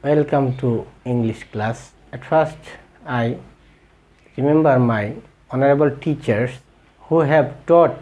Welcome to English class. At first, I remember my honorable teachers who have taught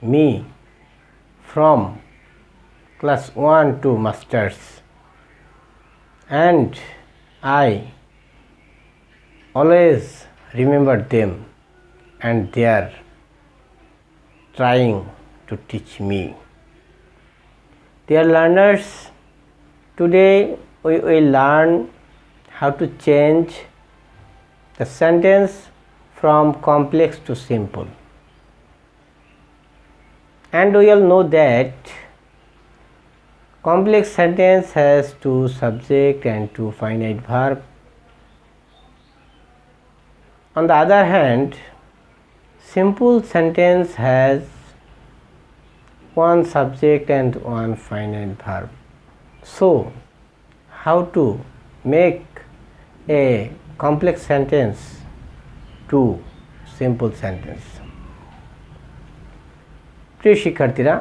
me from class 1 to masters, and I always remember them, and they are trying to teach me. Dear learners, today we will learn how to change the sentence from complex to simple. And we all know that complex sentence has two subject and two finite verb. On the other hand, simple sentence has one subject and one finite verb. So, how to make a complex sentence to simple sentence? প্রিয় শিক্ষার্থীরা,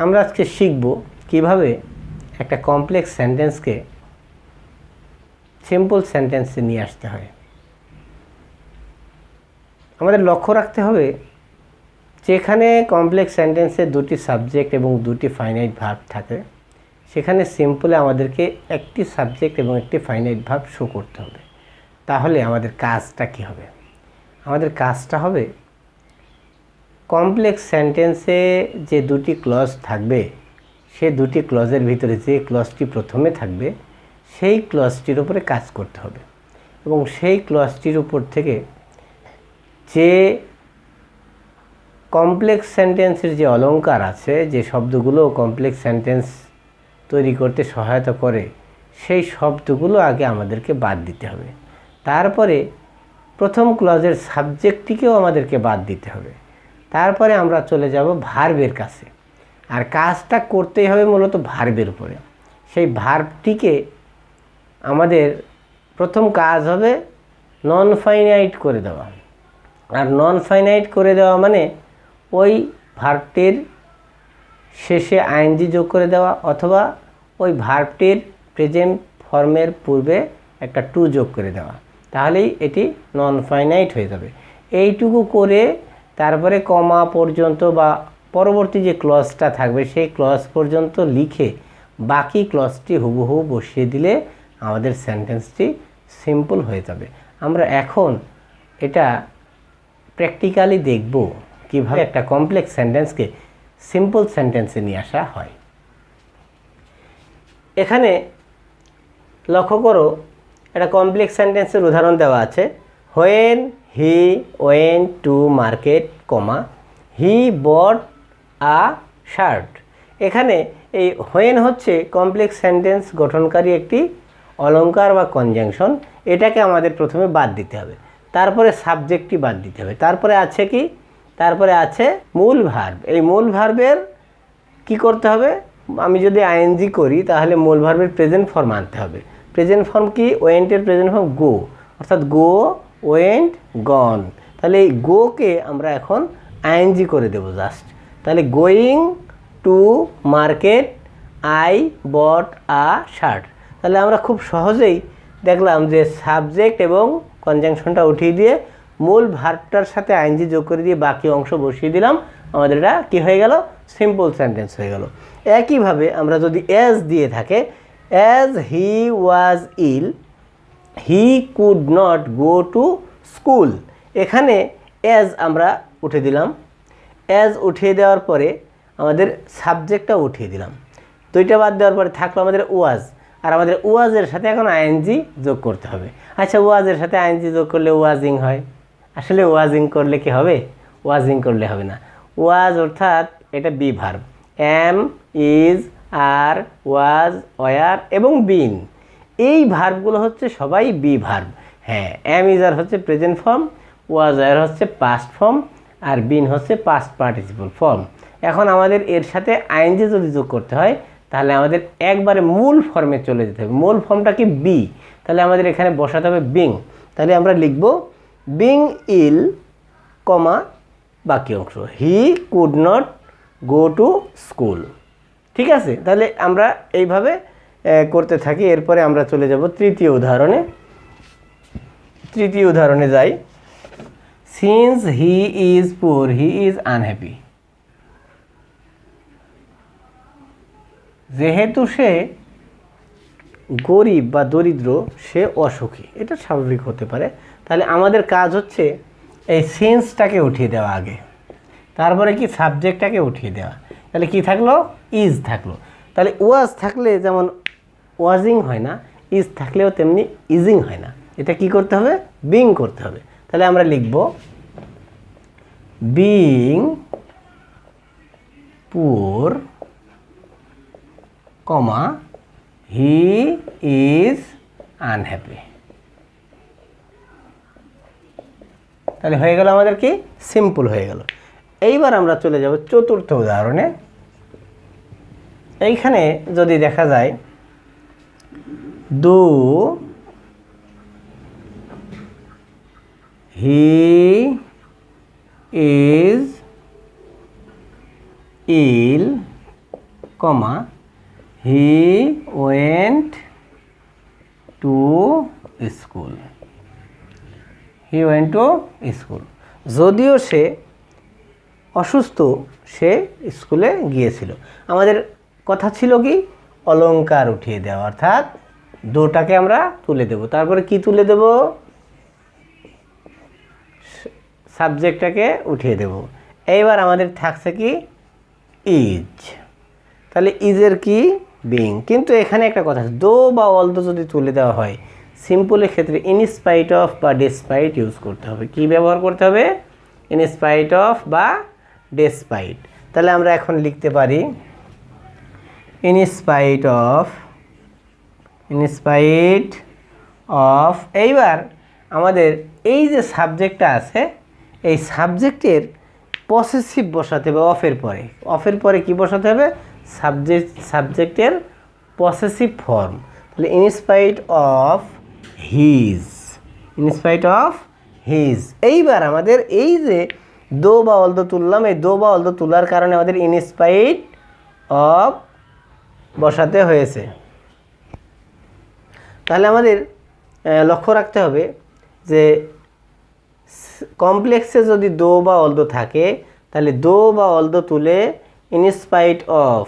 আমরা আজকে শিখব কিভাবে একটা complex সেন্টেন্সকে simple সেন্টেন্সে নিয়ে আসতে হয়। আমাদের লক্ষ্য রাখতে হবে যেখানে কমপ্লেক্স সেন্টেন্সে দুটি সাবজেক্ট এবং দুটি ফাইনাইট ভার্ব থাকে, সেখানে সিম্পলে আমাদেরকে একটি সাবজেক্ট এবং একটি ফাইনাইট ভার্ব শো করতে হবে। তাহলে আমাদের কাজটা কি হবে? আমাদের কাজটা হবে কমপ্লেক্স সেন্টেন্সে যে দুটি ক্লজ থাকবে, সে দুটি ক্লজের ভিতরে যে ক্লজটি প্রথমে থাকবে সেই ক্লজটির উপরে কাজ করতে হবে, এবং সেই ক্লজটির উপর থেকে যে কমপ্লেক্স সেন্টেন্সের যে অলংকার আছে, যে শব্দগুলো কমপ্লেক্স সেন্টেন্স তৈরি করতে সহায়তা করে, সেই শব্দগুলো আগে আমাদেরকে বাদ দিতে হবে। তারপরে প্রথম ক্লজের সাবজেক্টটিকেও আমাদেরকে বাদ দিতে হবে। তারপরে আমরা চলে যাব ভার্বের কাছে, আর কাজটা করতেই হবে মূলত ভার্বের উপরে। সেই ভার্বটিকে আমাদের প্রথম কাজ হবে নন ফাইনাইট করে দেওয়া। আর নন ফাইনাইট করে দেওয়া মানে ওই ভার্বটির শেষে আইএনজি যোগ করে দেওয়া, অথবা ওই ভার্বটির প্রেজেন্ট ফর্মের পূর্বে একটা টু যোগ করে দেওয়া, তাহলেই এটি নন ফাইনাইট হয়ে যাবে। এইটুকু করে তারপরে কমা পর্যন্ত বা পরবর্তী যে ক্লজটা থাকবে সেই ক্লজ পর্যন্ত লিখে বাকি ক্লজটি হুবহু বসিয়ে দিলে আমাদের সেন্টেন্সটি সিম্পল হয়ে যাবে। আমরা এখন এটা প্র্যাকটিক্যালি দেখব কিভাবে একটা কমপ্লেক্স সেন্টেন্সকে সিম্পল সেন্টেন্সে নিয়ে আসা হয়। এখানে লক্ষ্য করো, একটা কমপ্লেক্স সেন্টেন্সের উদাহরণ দেওয়া আছে। When he went to market, comma he bought a shirt. এখানে এই হোয়েন হচ্ছে কমপ্লেক্স সেন্টেন্স গঠনকারী একটি অলংকার বা কনজাংশন। এটাকে আমাদের প্রথমে বাদ দিতে হবে, তারপরে সাবজেক্টটি বাদ দিতে হবে, তারপরে আছে কি, তারপরে আছে মূল ভার্ব। এই মূল ভার্বের কি করতে হবে? আমি যদি আইএনজি করি তাহলে মূল ভার্বের প্রেজেন্ট ফর্ম আনতে হবে। প্রেজেন্ট ফর্ম কি? ওয়েন্টের প্রেজেন্ট ফর্ম গো, অর্থাৎ গো, ওয়েন্ট, গন। তাহলে এই গোকে আমরা এখন আইএনজি করে দেব জাস্ট। তাহলে going to market I bought a shirt. তাহলে আমরা খুব সহজেই দেখলাম যে সাবজেক্ট এবং কনজাংশনটা উঠিয়ে দিয়ে মূল ভার্বটার সাথে আইএনজি যোগ করে দিয়ে বাকি অংশ বসিয়ে দিলাম, আমাদের এটা কী হয়ে গেল? সিম্পল সেন্টেন্স হয়ে গেল। একইভাবে আমরা যদি অ্যাজ দিয়ে থাকে, as he was ill he could not go to school. এখানে অ্যাজ আমরা উঠে দিলাম। অ্যাজ উঠিয়ে দেওয়ার পরে আমাদের সাবজেক্টটা উঠিয়ে দিলাম। দুইটা বাদ দেওয়ার পরে থাকলো আমাদের ওয়াজ, আর আমাদের ওয়াজের সাথে এখন আইএনজি যোগ করতে হবে। আচ্ছা, ওয়াজের সাথে আইএনজি যোগ করলে ওয়াজিং হয়। আসলে ওয়াজিং করলে কি হবে? ওয়াজিং করলে হবে না। ওয়াজ অর্থাৎ এটা be verb. Am, is, are, was, were এবং বিন, এই ভার্বগুলো হচ্ছে সবাই বি ভার্ব। হ্যাঁ, এম, ইজ, আর হচ্ছে প্রেজেন্ট ফর্ম, ওয়াজ, ওয়ার হচ্ছে পাস্ট ফর্ম, আর বিন হচ্ছে পাস্ট পার্টিসিপল ফর্ম। এখন আমাদের এর সাথে আইএনজি যদি যোগ করতে হয় তাহলে আমাদের একবারে মূল ফর্মে চলে যেতে হবে। মূল ফর্মটা কি? বি। তাহলে আমাদের এখানে বসাতে হবে বিং। তাহলে আমরা লিখব বিং ইল, কমা বাকি অংশ হি could not go to school. ঠিক আছে, তাহলে আমরা এইভাবে করতে থাকি। এরপরে আমরা চলে যাব তৃতীয় উদাহরণে। তৃতীয় উদাহরণে যাই। সিন্স হি ইজ পুর হি ইজ আনহ্যাপি। যেহেতু সে গরিব বা দরিদ্র সে অসুখী, এটা স্বাভাবিক হতে পারে। তাহলে আমাদের কাজ হচ্ছে এই সিন্সটাকে উঠিয়ে দেওয়া আগে, তারপরে কি সাবজেক্টটাকে উঠিয়ে দেওয়া। তাহলে কি থাকলো? ইজ থাকলো। তাহলে ওয়াজ থাকলে যেমন ওয়াজিং হয় না, ইজ থাকলেও তেমনি ইজিং হয় না। এটা কি করতে হবে? বিং করতে হবে। তাহলে আমরা লিখব বিং পুর কমা হি ইজ আনহ্যাপি। তাহলে হয়ে গেল আমাদের কি? সিম্পল হয়ে গেল। এইবার আমরা চলে যাব চতুর্থ উদাহরণে। এইখানে যদি দেখা যায় though he is ill comma he went to school. He went to school. যদিও সে অসুস্থ সে স্কুলে গিয়েছিল। আমাদের কথা ছিল কি? অলংকার উঠিয়ে দেওয়া, অর্থাৎ দোটাকে আমরা তুলে দেব। তারপরে কি তুলে দেব? সাবজেক্টটাকে উঠিয়ে দেব। এইবার আমাদের থাকছে কি? ইজ। তাহলে ইজের কি? বিং। কিন্তু এখানে একটা কথা, দো বা অলদো যদি তুলে দেওয়া হয় সিম্পলের ক্ষেত্রে ইনস্পাইট অফ বা ডেসপাইট ইউজ করতে হবে। কি ব্যবহার করতে হবে? ইনস্পাইট অফ বা ডেসপাইট। তাহলে আমরা এখন লিখতে পারি ইনস্পাইট অফ। এইবার আমাদের এই যে সাবজেক্টটা আছে এই সাবজেক্টের পসেসিভ বসাতে হবে অফের পরে। অফের পরে কি বসাতে হবে? সাবজেক্টের পসেসিভ ফর্ম। তাহলে ইনস্পাইট অফ হিজ। এইবার আমাদের এই যে দো বা অলদো তুললাম, এই দো বা অলদো তোলার কারণে আমাদের ইনস্পাইট অফ বসাতে হয়েছে। তাহলে আমাদের লক্ষ্য রাখতে হবে যে কমপ্লেক্সে যদি দো বা অলদো থাকে তাহলে দো বা অলদো তুলে ইনস্পাইট অফ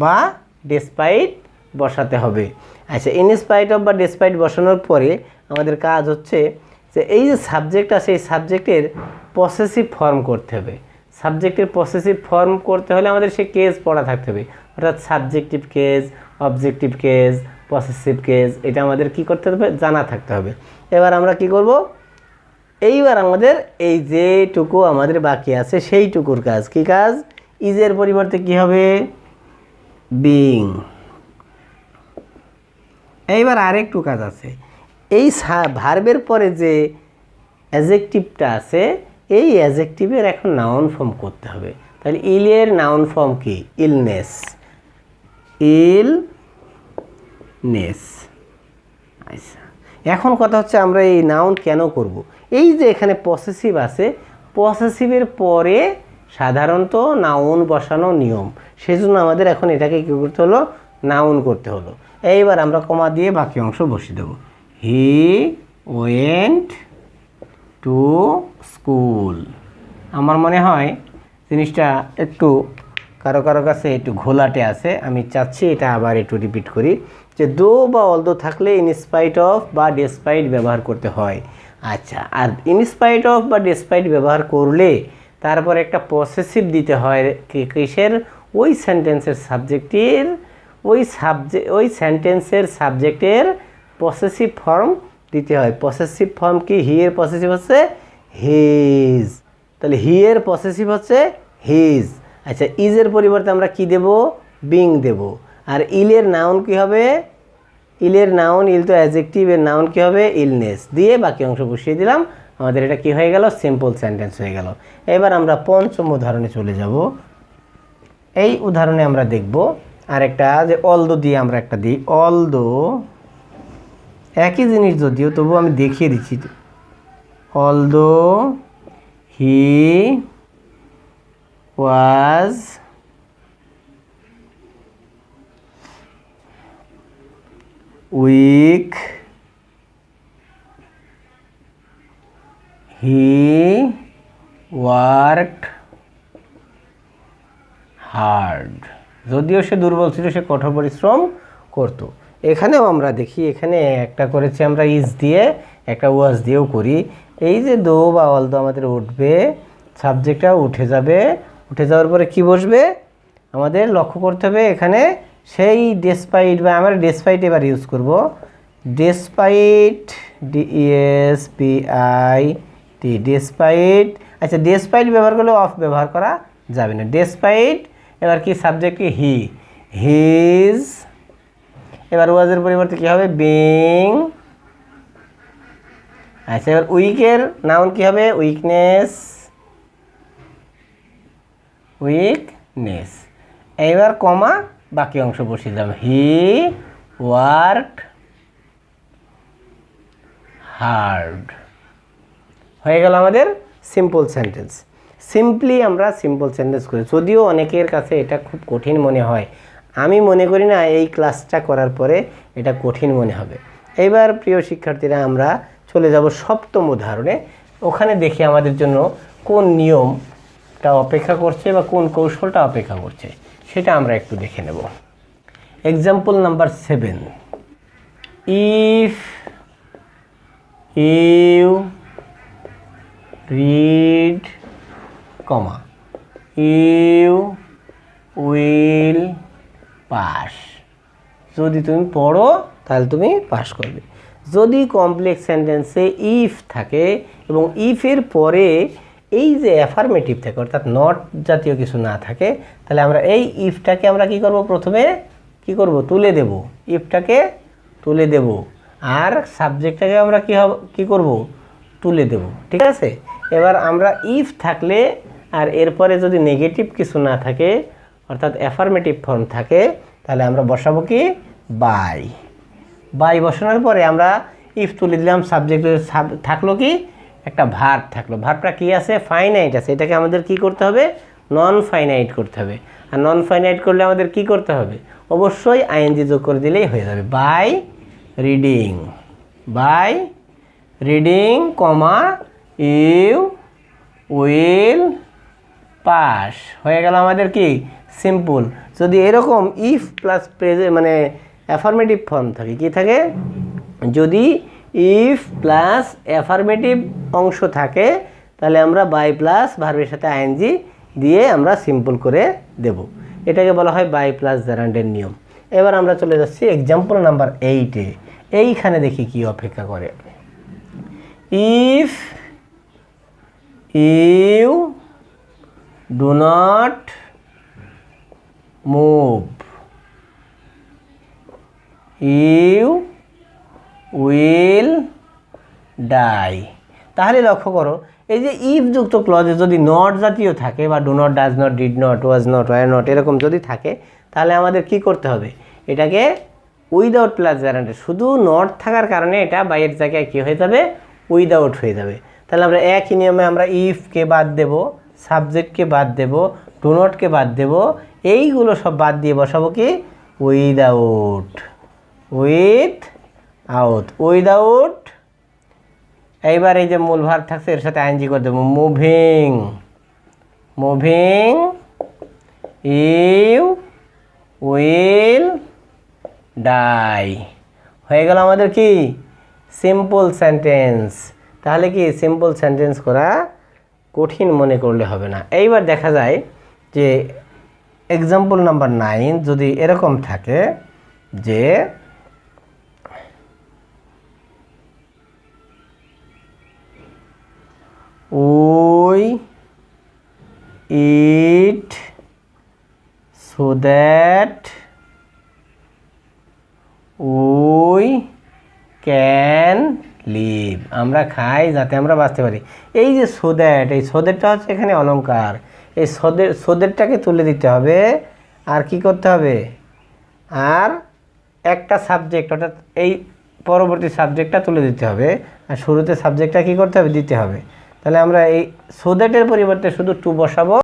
বা ডেসপাইট বসাতে হবে। আচ্ছা, ইনস্পাইট অফ বা ডেসপাইট বসানোর পরে আমাদের কাজ হচ্ছে যে এই যে সাবজেক্ট আছে এই সাবজেক্টের পসেসিভ ফর্ম করতে হবে। সাবজেক্টের পসেসিভ ফর্ম করতে হলে আমাদের সে কেস পড়া থাকতে হবে, অর্থাৎ subjective case, objective case, possessive case, এটা আমাদের কি করতে হবে? জানা থাকতে হবে। এবার আমরা কি করব? এইবার আমাদের এই যেটুকু আমাদের বাকি আছে সেইটুকুর কাজ। কি কাজ? ইজের পরিবর্তে কি হবে? বিং। এইবার আরেকটু কাজ আছে। এই ভার্বের পরে যে অ্যাডজেক্টিভটা আছে এই অ্যাডজেক্টিভের এখন নাউন ফর্ম করতে হবে। তাহলে ইলের নাউন ফর্ম কি? ইলনেস। আচ্ছা, এখন কথা হচ্ছে আমরা এই নাউন কেন করব? এই যে এখানে পসেসিভ আছে, পসেসিভের পরে সাধারণত নাউন বসানো নিয়ম, সেজন্য আমাদের এখন এটাকে কী করতে হলো? নাউন করতে হলো। এইবার আমরা কমা দিয়ে বাকি অংশ বসিয়ে দেবো। হি ওয়েন্ট টু স্কুল। আমার মনে হয় জিনিসটা একটু কারো কাছে একটু ঘোলাটে আছে। আমি চাচ্ছি এটা আবার একটু রিপিট করি যে দো বা অলদো থাকলে ইনস্পাইট অফ বা ডেসপাইট ব্যবহার করতে হয়। আচ্ছা, আর ইনস্পাইট অফ বা ডেসপাইট ব্যবহার করলে তারপর একটা পসেসিভ দিতে হয় কিসের? ওই সেন্টেন্সের সাবজেক্টের ওই সেন্টেন্সের সাবজেক্টের পসেসিভ ফর্ম দিতে হয়। পসেসিভ ফর্ম কি? হি এর পসেসিভ হচ্ছে হিজ। তাহলে হি এর পসেসিভ হচ্ছে হিজ। আচ্ছা, ইজের পরিবর্তে আমরা কি দেব? বিং দেব। আর ইলের নাউন কি হবে? ইলের নাউন, ইল তো অ্যাডজেক্টিভ, এর নাউন কি হবে? ইলনেস। দিয়ে বাকি অংশ বসিয়ে দিলাম। আমাদের এটা কি হয়ে গেল? সিম্পল সেন্টেন্স হয়ে গেল। এবার আমরা পঞ্চম উদাহরণে চলে যাব। এই উদাহরণে আমরা দেখব আরেকটা যে অলদো দিয়ে আমরা একটা দিই। অলদো একই জিনিস যদিও, তবু আমি দেখিয়ে দিচ্ছি। Although he was weak, he worked hard. যদিও সে দুর্বল ছিল, সে কঠোর পরিশ্রম করত। এখানেও আমরা দেখি, এখানে একটা করেছি আমরা ইজ দিয়ে, একটা ওয়াজ দিয়েও করি। এই যে দো বা অলদো আমাদের উঠবে, সাবজেক্টটা উঠে যাবে, উঠে যাওয়ার পরে কি বসবে আমাদের লক্ষ্য করতে হবে। এখানে সেই ডেসপাইট বা আমরা ডেসপাইট এবার ইউজ করব। Despite, DESPIT, despite. আচ্ছা, ডেসপাইট ব্যবহার করলে অফ ব্যবহার করা যাবে না। ডেসপাইট এবার কি সাবজেক্ট কি হি, হিজ। এবার ওয়াজের পরিবর্তে কি হবে বিং। আচ্ছা, এবার উইকের নাউন কি হবে উইকনেস, উইকনেস। এইবার কমা বাকি অংশ বসিয়ে দিলাম, হি ওয়ার্কড হার্ড। হয়ে গেল আমাদের সিম্পল সেন্টেন্স। সিম্পলি আমরা সিম্পল সেন্টেন্স করি, যদিও অনেকের কাছে এটা খুব কঠিন মনে হয়। আমি মনে করি না এই ক্লাসটা করার পরে এটা কঠিন মনে হবে। এবার প্রিয় শিক্ষার্থীরা আমরা চলে যাব সপ্তম উদাহরণে। ওখানে দেখি আমাদের জন্য কোন নিয়মটা অপেক্ষা করছে বা কোন কৌশলটা অপেক্ষা করছে, সেটা আমরা একটু দেখে নেব। Example number 7, if you read, comma, you will pass. যদি তুমি পড়ো তাহলে তুমি পাস করবে। যদি কমপ্লেক্স সেন্টেন্সে ইফ থাকে এবং ইফের পরে এই যে অ্যাফার্মেটিভ থাকে, অর্থাৎ নট জাতীয় কিছু না থাকে, তাহলে আমরা এই ইফটাকে আমরা কি করব, প্রথমে কি করব, তুলে দেব। ইফটাকে তুলে দেব আর সাবজেক্টটাকে আমরা কি করব, তুলে দেব। ঠিক আছে। এবার আমরা ইফ থাকলে আর এরপরে যদি নেগেটিভ কিছু না থাকে, অর্থাৎ অ্যাফার্মেটিভ ফর্ম থাকে, তাহলে আমরা বসাবো কি বাই। বাই বসানোর পরে আমরা ইফ তুলে দিলাম, সাবজেক্ট থাকলো কি একটা ভার্ব থাকলো। ভার্বটা কি আছে, ফাইনাইট আছে। এটাকে আমাদের কি করতে হবে, নন ফাইনাইট করতে হবে। আর নন ফাইনাইট করলে আমাদের কি করতে হবে, অবশ্যই আইএনজি যোগ করে দিলেই হয়ে যাবে। By reading, by reading, comma, you will pass. হয়ে গেল আমাদের কি সিম্পল। যদি এরকম ইফ প্লাস মানে অ্যাফার্মেটিভ ফর্ম থাকে, কি থাকে, যদি ইফ প্লাস অ্যাফার্মেটিভ অংশ থাকে, তাহলে আমরা বাই প্লাস ভার্বের সাথে আইএনজি দিয়ে আমরা সিম্পল করে দেব। এটাকে বলা হয় বাই প্লাস জারান্ডের নিয়ম। এবার আমরা চলে যাচ্ছি এক্সাম্পল নাম্বার 8-এ। এইখানে দেখি কি অপেক্ষা করে। If you do not move, you will die. তাহলে লক্ষ্য করো, এই যে ইফ যুক্ত ক্লজে যদি নট জাতীয় থাকে বা do not, does not, did not, was not, were not এরকম যদি থাকে, তাহলে আমাদের কি করতে হবে, এটাকে উইদাউট প্লাস গ্যারান্টি, শুধু নট থাকার কারণে এটা বাইয়ের জায়গায় কী হয়ে যাবে, উইদাউট হয়ে যাবে। তাহলে আমরা একই নিয়মে আমরা ইফকে বাদ দেব, সাবজেক্টকে বাদ দেব, ডু নটকে বাদ দেব, এইগুলো সব বাদ দিয়ে বসাবো কি উইদাউট, উইথ আউট, উইদাউট। এইবার এই যে মূল ভার্ব থাকছে এর সাথে আইএনজি করে দেবো, moving, moving, you will die. হয়ে গেল আমাদের কি সিম্পল সেন্টেন্স। তাহলে কি সিম্পল সেন্টেন্স করা কঠিন মনে করলে হবে না। এইবার দেখা যায় যে এক্সাম্পল নাম্বার 9 যদি এরকম থাকে যে we eat so that we can live, আমরা খাই যাতে আমরা বাঁচতে পারি। এই যে সো দ্যাট, এই সো দ্যাটটা হচ্ছে এখানে অলংকার। এই সো দ্যাটটাকে তুলে দিতে হবে। আর কি করতে হবে, আর একটা সাবজেক্ট অর্থাৎ এই পরবর্তী সাবজেক্টটা তুলে দিতে হবে, আর শুরুতে সাবজেক্টটা কি করতে হবে, দিতে হবে। তাহলে আমরা এই সো দ্যাটের পরিবর্তে শুধু টু বসাবো।